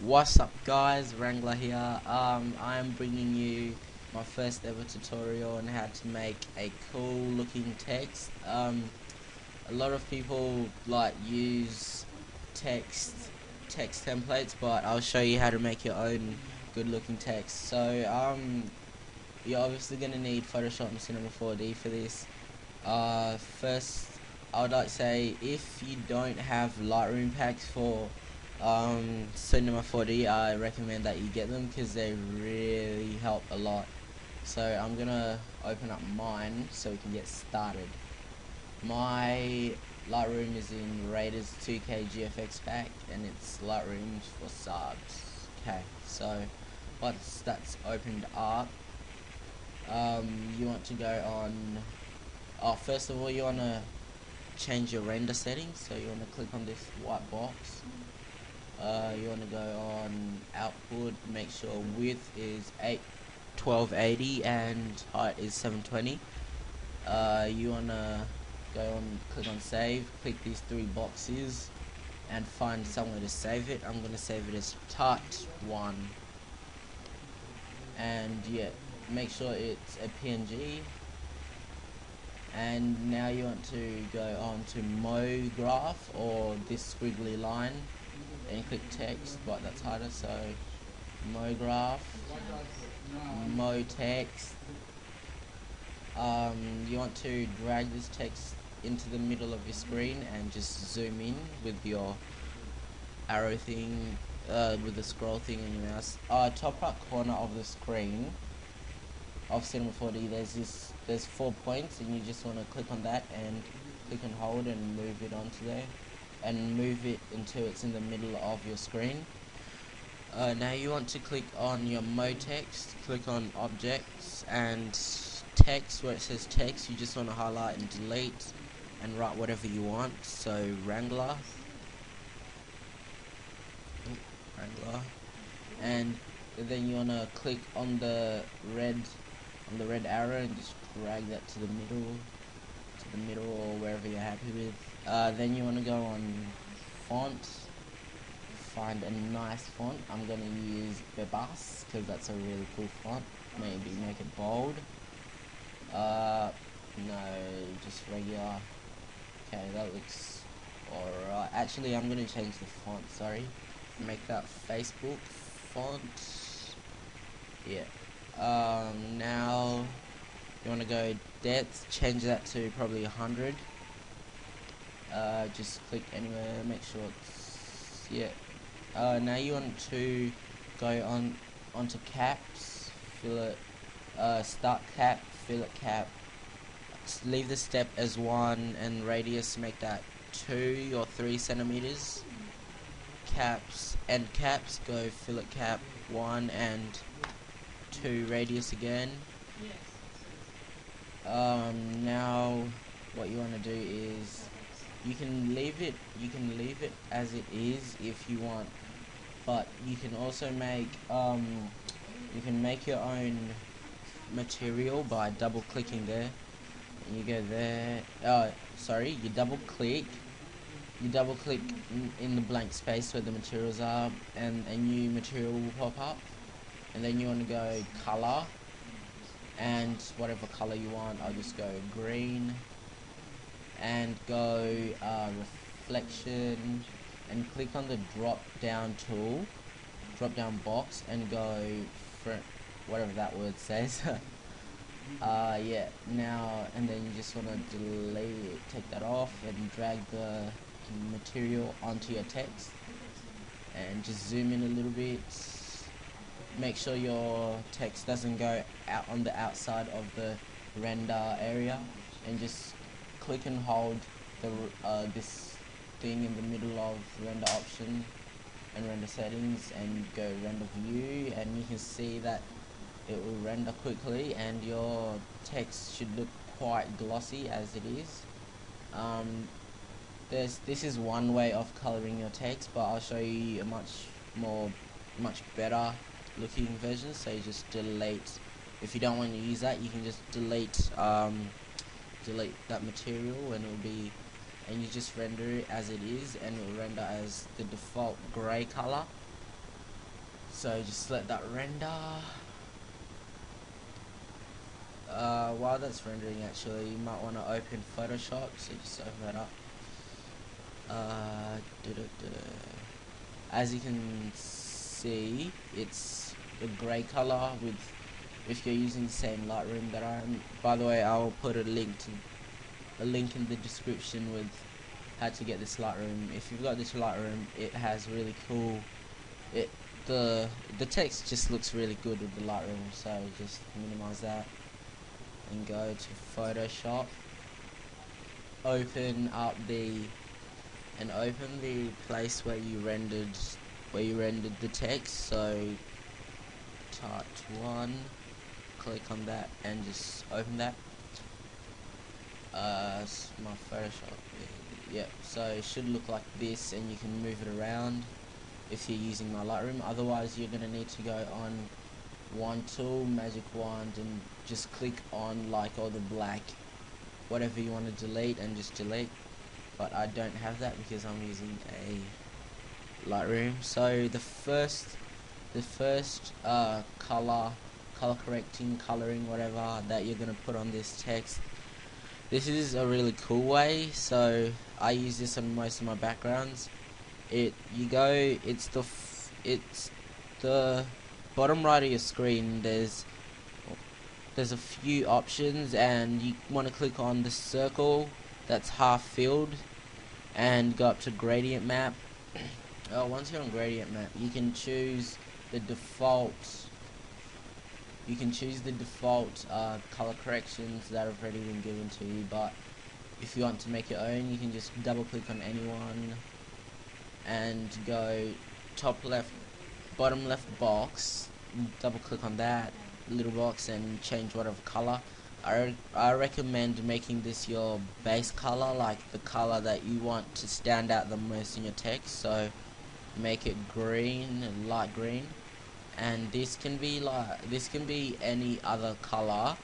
What's up guys, Ranglar here. I am bringing you my first ever tutorial on how to make a cool looking text. A lot of people use text templates, but I'll show you how to make your own good looking text. So you're obviously going to need Photoshop and Cinema 4D for this. First, I would like to say, if you don't have Lightroom packs for Cinema 4D, I recommend that you get them because they really help a lot. So I'm gonna open up mine so we can get started. My Lightroom is in Raiders 2K GFX pack, and it's Lightroom for subs. Okay, so once that's opened up, you want to go on. First of all, you want to change your render settings. So you want to click on this white box. You want to go on output, make sure width is 1280 and height is 720. You want to click on save, click these three boxes and find somewhere to save it. I'm going to save it as Tuts 1, and yeah, make sure it's a PNG. And now you want to go on to MoGraph, or this squiggly line, and click text, but that's harder. So MoGraph, MoText. You want to drag this text into the middle of your screen and just zoom in with your arrow thing, with the scroll thing on your mouse. Top right corner of the screen of Cinema 4D, there's 4 points, and you just want to click on that and click and hold and move it onto there, and move it until it's in the middle of your screen. Now you want to click on your MoText, click on objects and text. Where it says text, you just want to highlight and delete and write whatever you want. So Ranglar, and then you want to click on the red arrow and just drag that to the middle or wherever you're happy with. Then you want to go on font, find a nice font. I'm going to use Bebas because that's a really cool font. Maybe make it bold. No, just regular. Okay, that looks alright. Actually, I'm going to change the font, sorry. Make that Facebook font. Yeah. Now you want to go depth, change that to probably 100. Just click anywhere, make sure it's, yeah. Now you want to go onto caps, fill it, start cap, fill it cap, leave the step as 1 and radius make that 2 or 3 centimeters. Caps, end caps, go fill it cap 1 and 2 radius again. Now what you want to do is you can leave it as it is if you want, but you can also make your own material by double clicking there, and you go there. You double click in the blank space where the materials are, and a new material will pop up. And then you want to go color, and whatever color you want. I'll just go green, and go reflection, and click on the drop down box, and go for whatever that word says. Yeah, now, and then you just want to delete it, take that off and drag the material onto your text, and just zoom in a little bit. Make sure your text doesn't go out on the outside of the render area, and just click and hold this thing in the middle of render option and render settings, and go render view, and you can see that it will render quickly and your text should look quite glossy as it is. This is one way of coloring your text, but I'll show you a much better looking version. So you just delete. If you don't want to use that, you can just delete that material, and you just render it as it is, and it will render as the default grey color. So just let that render. While that's rendering, actually, you might want to open Photoshop, so just open that up. As you can see, it's a grey color with, if you're using the same Lightroom that I am. By the way, I'll put a link in the description with how to get this Lightroom. If you've got this Lightroom, it has really cool. The text just looks really good with the Lightroom. So just minimize that and go to Photoshop. Open the place where you rendered the text. So Tut 1, click on that and just open that. My Photoshop, yeah, so it should look like this, and you can move it around if you're using my Lightroom. Otherwise, you're gonna need to go on Wand Tool, Magic Wand, and just click on like all the black, whatever you want to delete, and just delete. But I don't have that because I'm using a Lightroom. So the first color correcting, coloring, whatever that you're gonna put on this text. This is a really cool way, so I use this on most of my backgrounds. It's the bottom right of your screen. There's a few options, and you want to click on the circle that's half filled and go up to gradient map. Once you're on gradient map, you can choose the default. Color corrections that have already been given to you, but if you want to make your own, you can just double click on anyone and go top left, bottom left box, double click on that little box and change whatever color. I recommend making this your base color, like the color that you want to stand out the most in your text. So make it green, light green. And this can be any other color.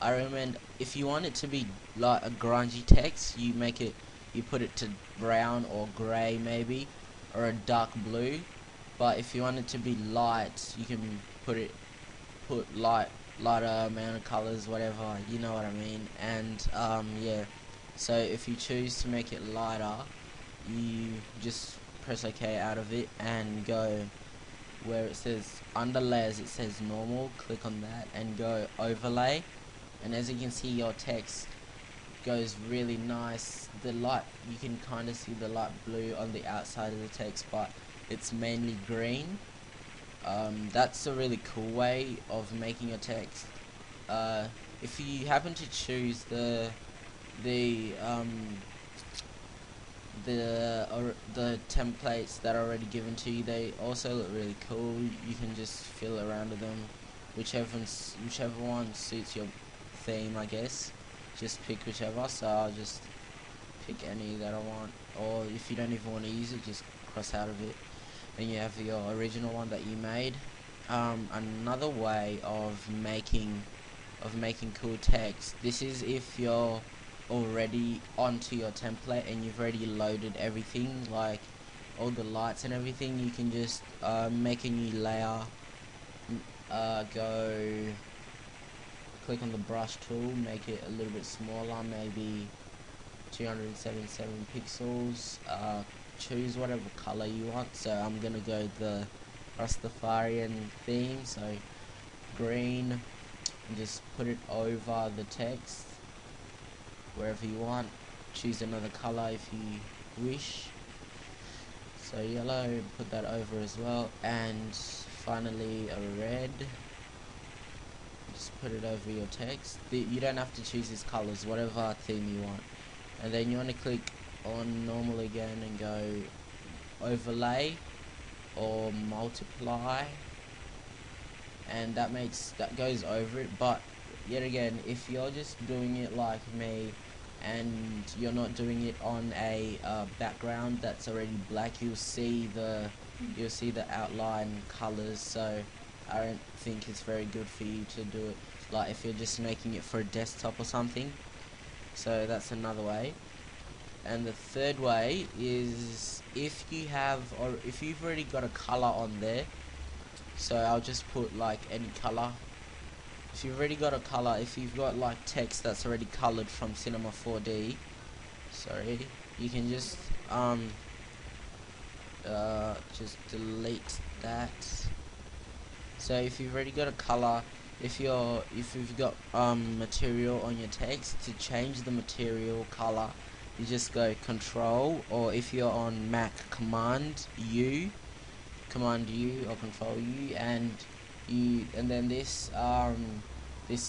I recommend, if you want it to be like a grungy text, you put it to brown or grey maybe, or a dark blue. But if you want it to be light, you can put lighter amount of colors, whatever, you know what I mean. And yeah, so if you choose to make it lighter, you just press OK out of it and go where it says under layers, it says normal, click on that and go overlay. And as you can see, your text goes really nice. You can kind of see the light blue on the outside of the text, but it's mainly green. That's a really cool way of making your text. If you happen to choose the templates that are already given to you, they also look really cool. You can just fill around with them, whichever one suits your theme, I guess. Just pick whichever. So I'll just pick any that I want, or if you don't even want to use it, just cross out of it, and you have your original one that you made. Another way of making cool text, this is if you're already onto your template and you've already loaded everything, like all the lights and everything. You can just make a new layer, go click on the brush tool, make it a little bit smaller, maybe 277 pixels, choose whatever color you want. So I'm gonna go the Rastafarian theme, so green, and just put it over the text wherever you want. Choose another color if you wish. So yellow, put that over as well, and finally a red. Just put it over your text. You don't have to choose these colors, whatever theme you want. And then you want to click on normal again and go overlay or multiply, and that goes over it. But yet again, if you're just doing it like me and you're not doing it on a background that's already black, you'll see the outline colors. So I don't think it's very good for you to do it like if you're just making it for a desktop or something. So that's another way. And the third way is if you've already got a color on there, So I'll just put like any color. If you've already got a color, if you've got like text that's already colored from Cinema 4D, sorry, you can just delete that. So if you've already got a color, if you've got material on your text, to change the material color, you just go Control, or if you're on Mac, Command U or Control U, and then this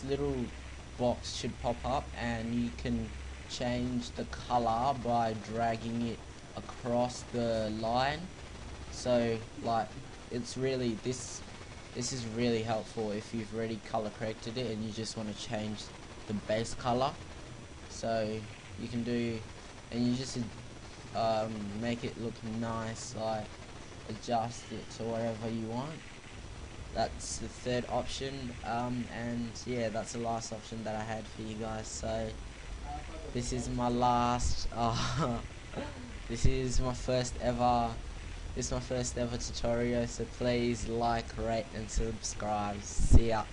little box should pop up, and you can change the color by dragging it across the line. So like, it's really this is really helpful if you've already color corrected it and you just want to change the base color. So you can do, and you just make it look nice, like adjust it to whatever you want. That's the third option, and yeah, that's the last option that I had for you guys. So this is my last this is my first ever tutorial, so please like, rate and subscribe. See ya.